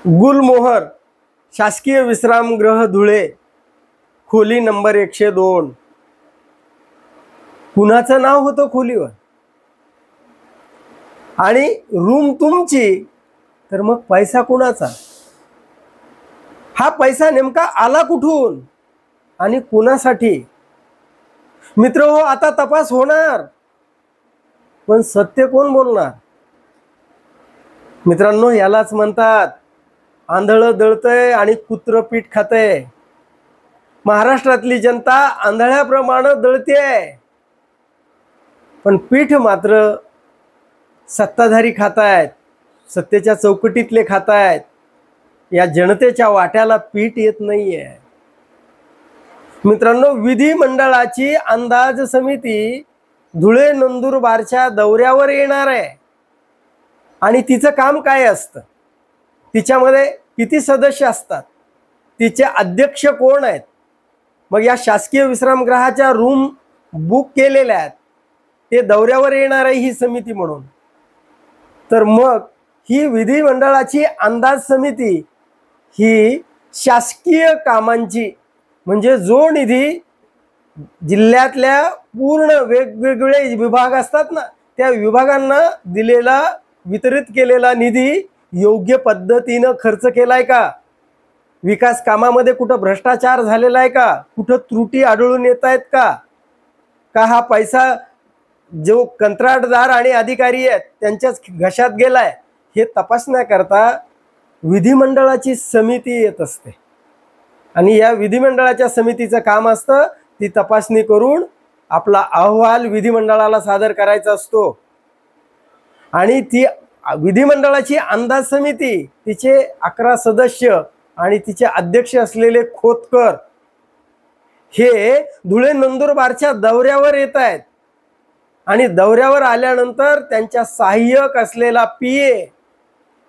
गुलमोहर शासकीय विश्रामगृह धुळे, खोली नंबर 102. कुणाचं नाव होतं खोलीवर आणि रूम तुमची, तर मग पैसा कुणाचा? हा पैसा नेमका आला कुठून आणि कुणासाठी? मित्र हो, आता तपास होणार, पण सत्य कोण बोलणार? मित्रांनो, यालाच म्हणतात आंधळं दळतंय आणि कुत्र पीठ खातंय. महाराष्ट्रातली जनता आंधळ्याप्रमाणे दळतेय, पण पीठ मात्र सत्ताधारी खातायत, सत्तेच्या चौकटीतले खातायत. या जनतेच्या वाट्याला पीठ येत नाहीये. मित्रांनो, विधिमंडळाची अंदाज समिती धुळे नंदुरबारच्या दौऱ्यावर येणार आहे आणि तिचं काम काय असतं, तिच्यामध्ये किती सदस्य असतात, तिचे अध्यक्ष कोण आहेत, मग या शासकीय विश्रामगृहाच्या रूम बुक केलेल्या आहेत, ते दौऱ्यावर येणार आहे ही समिती म्हणून. तर मग ही विधिमंडळाची अंदाज समिती ही शासकीय कामांची, म्हणजे जो निधी जिल्ह्यातल्या पूर्ण वेगवेगळे विभाग असतात ना, त्या विभागांना दिलेला वितरित केलेला निधी योग्य पद्धतीनं खर्च केलाय का, विकास कामामध्ये कुठं भ्रष्टाचार झालेला आहे का, कुठं त्रुटी आढळून येत आहेत का हा पैसा जो कंत्राटदार आणि अधिकारी आहेत त्यांच्याच घशात गेलाय, हे तपासण्याकरता विधिमंडळाची समिती येत असते. आणि या विधिमंडळाच्या समितीचं काम असतं ती तपासणी करून आपला अहवाल विधिमंडळाला सादर करायचा असतो. आणि ती विधिमंडळाची अंदाज समिती, तिचे 11 सदस्य आणि तिचे अध्यक्ष असलेले खोतकर हे धुळे नंदुरबारच्या दौऱ्यावर येत आहेत. आणि दौऱ्यावर आल्यानंतर त्यांच्या सहाय्यक असलेला PA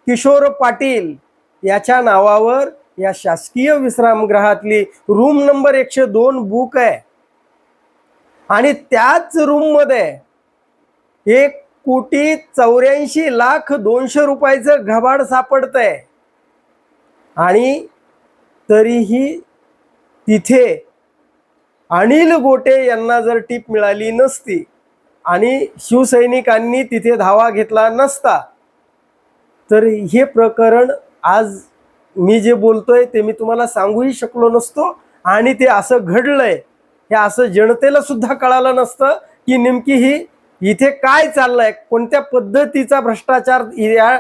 किशोर पाटील याच्या नावावर या शासकीय विश्रामगृहातली रूम नंबर 102 बुक आहे. आणि त्याच रूम मध्ये 1,84,02,00,000 रुपयाचं घबाड सापडतंय. आणि तरीही तिथे अनिल गोटे यांना जर टीप मिळाली नसती आणि शिवसैनिकांनी तिथे धावा घेतला नसता, तर हे प्रकरण आज मी जे बोलतोय ते मी तुम्हाला सांगूही शकलो नसतो. आणि ते असं घडलंय हे असं जनतेला सुद्धा कळालं नसतं की नेमकी ही इथे काय चाललंय, कोणत्या पद्धतीचा भ्रष्टाचार या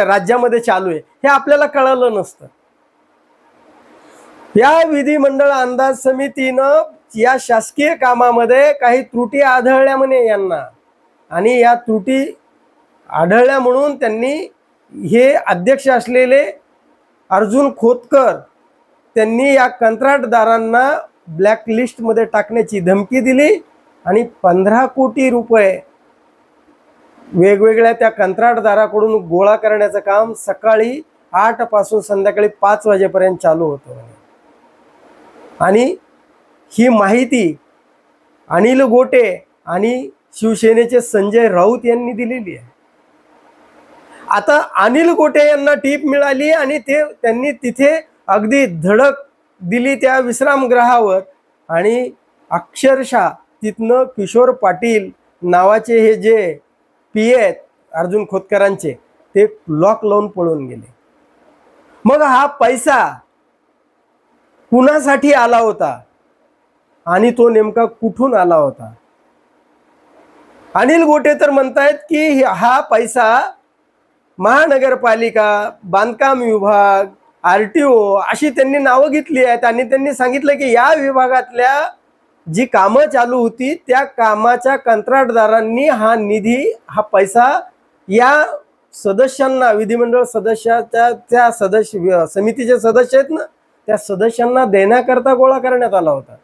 राज्यामध्ये चालू आहे, हे आपल्याला कळालं नसतं. या विधिमंडळ अंदाज समितीनं या शासकीय कामामध्ये काही त्रुटी आढळल्या म्हणे यांना, आणि या त्रुटी आढळल्या म्हणून त्यांनी हे अध्यक्ष असलेले अर्जुन खोतकर त्यांनी या कंत्राटदारांना ब्लॅकलिस्टमध्ये टाकण्याची धमकी दिली आणि 15 कोटी रुपये वेगवेगळ्या त्या कंत्राटदाराकडून गोळा करण्याचं काम सकाळी 8 पासून संध्याकाळी 5 वाजेपर्यंत चालू होतं. आणि ही माहिती अनिल गोटे आणि शिवसेनेचे संजय राऊत यांनी दिलेली आहे. आता अनिल गोटे यांना टीप मिळाली आणि त्यांनी तिथे अगदी धडक दिली त्या विश्रामगृहावर, आणि अक्षरशः तिथनं किशोर पाटील नावाचे हे जे PA आहेत अर्जुन खोतकरांचे, ते लॉक लावून पळून गेले. मग हा पैसा कुणासाठी आला होता आणि तो नेमका कुठून आला होता? अनिल गोटे तर म्हणतायत की हा पैसा महानगरपालिका, बांधकाम विभाग, RTO अशी त्यांनी नावं घेतली आहेत. आणि त्यांनी सांगितलं की या विभागातल्या जी कामं चालू होती त्या कामाच्या कंत्राटदारांनी हा निधी, हा पैसा या सदस्यांना, विधिमंडळ सदस्याच्या त्या सदस्य समितीचे सदस्य आहेत ना, त्या सदस्यांना देण्याकरता गोळा करण्यात आला होता.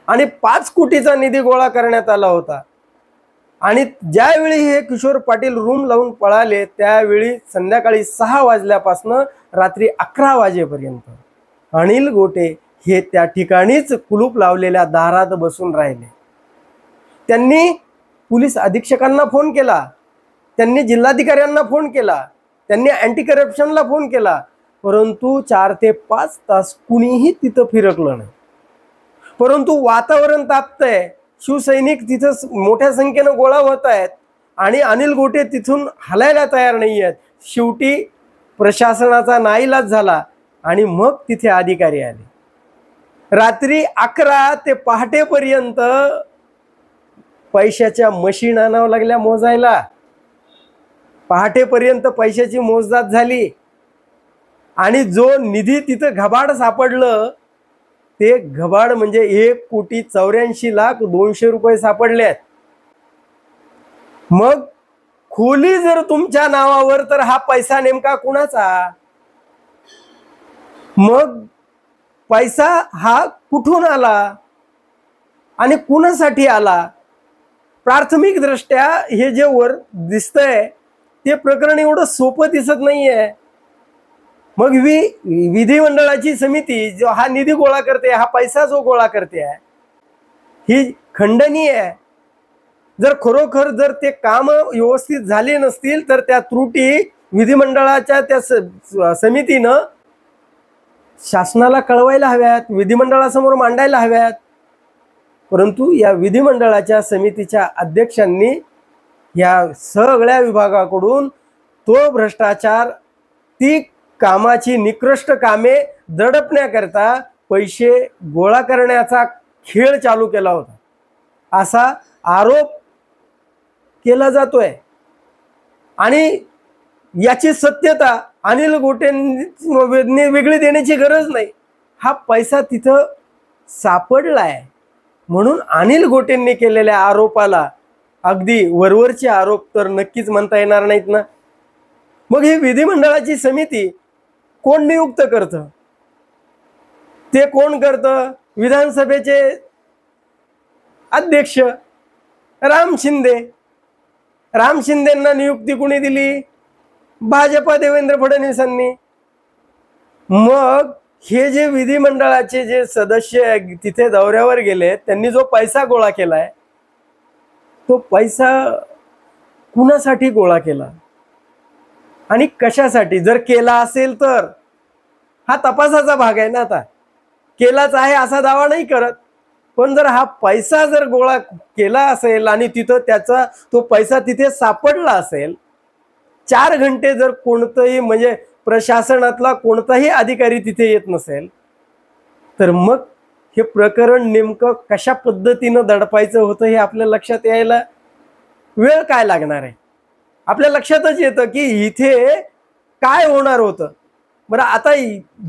आणि 5 कोटीचा निधी गोळा करण्यात आला होता. आणि ज्यावेळी हे किशोर पाटील रूम लावून पळाले त्यावेळी संध्याकाळी 6 वाजल्यापासून रात्री 11 वाजेपर्यंत अनिल गोटे हे त्या ठिकाणीच कुलूप लावलेल्या दारात बसून राहिले. त्यांनी पोलीस अधीक्षकांना फोन केला, त्यांनी जिल्हाधिकाऱ्यांना फोन केला, त्यांनी अँटी करप्शनला फोन केला, परंतु 4 ते 5 तास कुणीही तिथं फिरकलं नाही. परंतु वातावरण तापतंय, शिवसैनिक तिथं मोठ्या संख्येनं गोळा होत आहेत आणि अनिल गोटे तिथून हलायला तयार नाही आहेत. शेवटी प्रशासनाचा नाईलाज झाला आणि मग तिथे अधिकारी आले. रात्री 11 ते पहाटेपर्यंत पैशाच्या मशीन आणावं लागल्या मोजायला. पहाटेपर्यंत पैशाची मोजदाद झाली आणि जो निधी तिथं घबाड सापडलं ते घबाड म्हणजे 1,84,02,00,000 रुपये सापडले आहेत. मग खोली जर तुमच्या नावावर तर हा पैसा नेमका कुणाचा? मग पैसा हा कुठून आला आणि कुणासाठी आला? प्राथमिक दृष्ट्या हे जे वर दिसतंय ते प्रकरण एवढं सोपं दिसत नाहीये. मग विधिमंडळाची समिती जो हा निधी गोळा करते, हा पैसा जो गोळा करते आहे, ही खंडनीय आहे. जर खरोखर जर ते काम व्यवस्थित झाले नसतील तर त्या त्रुटी विधिमंडळाच्या त्या समितीनं शासनाला कळवायला हव्यात, विधिमंडळासमोर मांडायला हव्यात. परंतु या विधिमंडळाच्या समितीच्या अध्यक्षांनी या सगळ्या विभागाकडून तो भ्रष्टाचार, ती कामाची निकृष्ट कामे दडपण्याकरता पैसे गोळा करण्याचा खेळ चालू केला होता, असा आरोप केला जातोय. आणि याची सत्यता अनिल गोटेंनी वेगळी देण्याची गरज नाही. हा पैसा तिथं सापडलाय म्हणून अनिल गोटेंनी केलेल्या आरोपाला अगदी वरवरचे आरोप तर नक्कीच म्हणता येणार नाहीत ना. मग ही विधिमंडळाची समिती कोण नियुक्त करतं? ते कोण करतं? विधानसभेचे अध्यक्ष राम शिंदे. राम शिंदेंना नियुक्ती कोणी दिली? भाजपा देवेंद्र फडणवीसांनी. मग हे जे विधिमंडळाचे जे सदस्य तिथे दौऱ्यावर गेले त्यांनी जो पैसा गोळा केलाय तो पैसा कुणासाठी गोळा केला आणि कशासाठी? जर केला असेल तर हा तपासाचा भाग आहे ना. आता केलाच आहे असा दावा नाही करत, पण जर हा पैसा जर गोळा केला असेल आणि तिथं त्याचा तो पैसा तिथे सापडला असेल, 4 घंटे जर कोणतंही म्हणजे प्रशासनातला कोणताही अधिकारी तिथे येत नसेल, तर मग हे प्रकरण नेमकं कशा पद्धतीनं दडपायचं होतं हे आपल्या लक्षात यायला वेळ काय लागणार आहे? आपल्या लक्षातच येतं की इथे काय होणार होतं. बरं, आता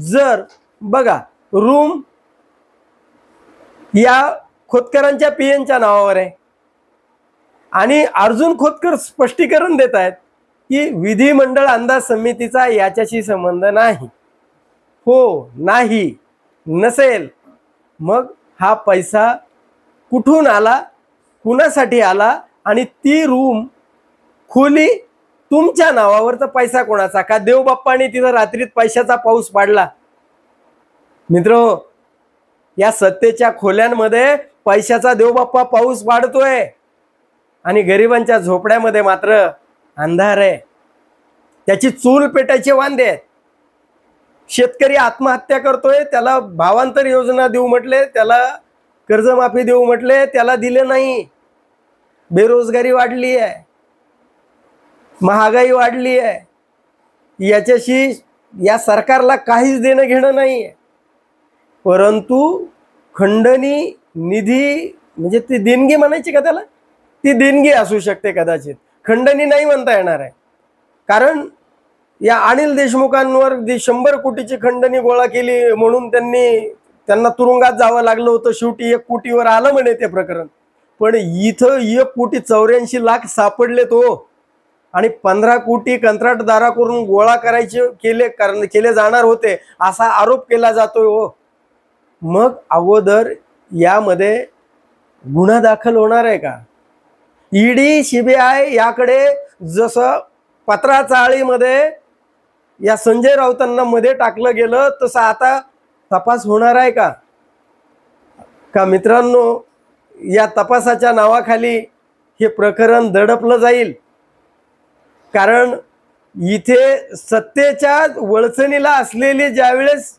जर बघा, रूम या खोतकरांच्या पीएनच्या नावावर आहे आणि अर्जुन खोतकर स्पष्टीकरण देत आहेत की विधिमंडळ अंदाज समितीचा याच्याशी संबंध नाही. हो, नाही, नसेल. मग हा पैसा कुठून आला, कुणासाठी आला आणि ती रूम खोली तुमच्या नावावर तर पैसा कोणाचा? का देवबाप्पाने तिथं रात्रीत पैशाचा पाऊस पाडला? मित्र, या सत्तेच्या खोल्यांमध्ये पैशाचा देवबाप्पा पाऊस पाडतोय आणि गरिबांच्या झोपड्यामध्ये मात्र अंधार आहे. त्याची चूल पेटायचे वांदे आहेत. शेतकरी आत्महत्या करतोय, त्याला भावांतर योजना देऊ म्हटले, त्याला कर्जमाफी देऊ म्हटले, त्याला दिले नाही. बेरोजगारी वाढली आहे, महागाई वाढली आहे. याच्याशी या सरकारला काहीच देणं घेणं नाही आहे. परंतु खंडणी निधी म्हणजे ती देणगी म्हणायची का त्याला? ती देणगी असू शकते कदाचित, खंडणी नाही म्हणता येणार आहे. कारण या अनिल देशमुखांवर 100 कोटीची खंडणी गोळा केली म्हणून त्यांना तुरुंगात जावं लागलं होतं. शेवटी 1 कोटीवर आलं म्हणे ते प्रकरण. पण इथं 1,84,00,000 सापडले तो आणि 15 कोटी कंत्राटदाराकडून गोळा केले जाणार होते असा आरोप केला जातोय हो. मग अगोदर यामध्ये गुन्हा दाखल होणार आहे का? ईडी सीबीआय याकडे जसं पत्राचाळीमध्ये या संजय राऊतांना मध्ये टाकलं गेलं तसं आता तपास होणार आहे का? का मित्रांनो, या तपासाच्या नावाखाली हे प्रकरण दडपलं जाईल? कारण इथे सत्तेच्या वळचणीला असलेले ज्यावेळेस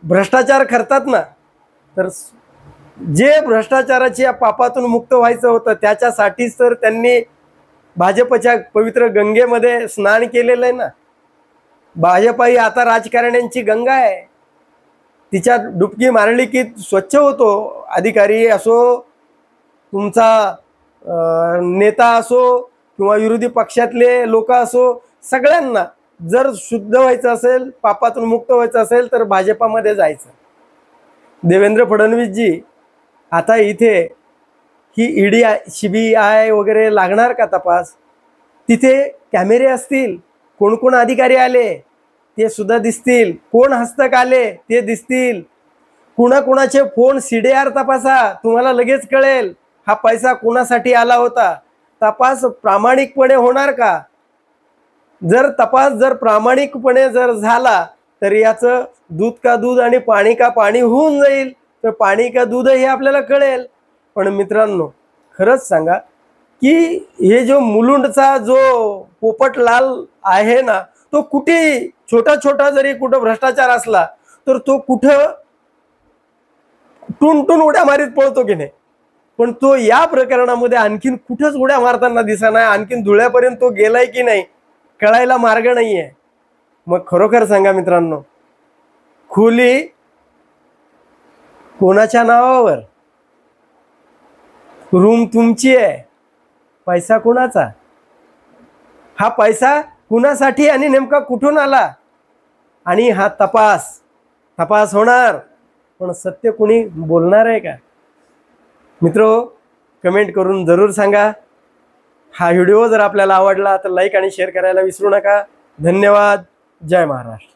भ्रष्टाचार करतात ना, तर जे भ्रष्टाचाराच्या पापातून मुक्त व्हायचं होतं त्याच्यासाठीच तर त्यांनी भाजपच्या पवित्र गंगेमध्ये स्नान केलेलं आहे ना. भाजप ही आता राजकारण्यांची गंगा आहे. तिच्या डुबकी मारली की स्वच्छ होतो. अधिकारी असो, तुमचा नेता असो किंवा विरोधी पक्षातले लोक असो, सगळ्यांना जर शुद्ध व्हायचं असेल, पापातून मुक्त व्हायचं असेल तर भाजपामध्ये जायचं. देवेंद्र फडणवीसजी, आता इथे ही ईडी CBI वगैरे लागणार का तपास? तिथे कॅमेरे असतील, कोण कोण अधिकारी आले ते सुद्धा दिसतील, कोण हस्तक आले ते दिसतील, कुणाकुणाचे फोन CDR तपासा, तुम्हाला लगेच कळेल हा पैसा कोणासाठी आला होता. तपास प्रामाणिकपणे होणार का? जर तपास जर प्रामाणिकपणे जर झाला तर याचं दूध का दूध आणि पाणी का पाणी होऊन जाईल. तर पाणी का दूध हे आपल्याला कळेल. पण मित्रांनो, खरंच सांगा की हे जो मुलुंडचा जो पोपटलाल आहे ना, तो कुठे छोटा छोटा जरी कुठं भ्रष्टाचार असला तर तो कुठं टून उड्या मारीत पळतो की नाही, पण तो या प्रकरणामध्ये आणखीन कुठंच उड्या मारताना दिसना. आणखीन धुळ्यापर्यंत तो गेलाय की नाही कळायला मार्ग नाहीये. मग खरोखर सांगा मित्रांनो, खोली कोणाच्या नावावर? रूम तुमची आहे, पैसा कोणाचा? हा पैसा कुणासाठी आणि नेमका कुठून आला? आणि हा तपास होणार, पण सत्य कुणी बोलणार आहे का? मित्रो, कमेंट करून जरूर सांगा. हा व्हिडिओ जर आपल्याला आवडला तर लाईक आणि शेअर करायला विसरू नका. धन्यवाद. जय महाराष्ट्र.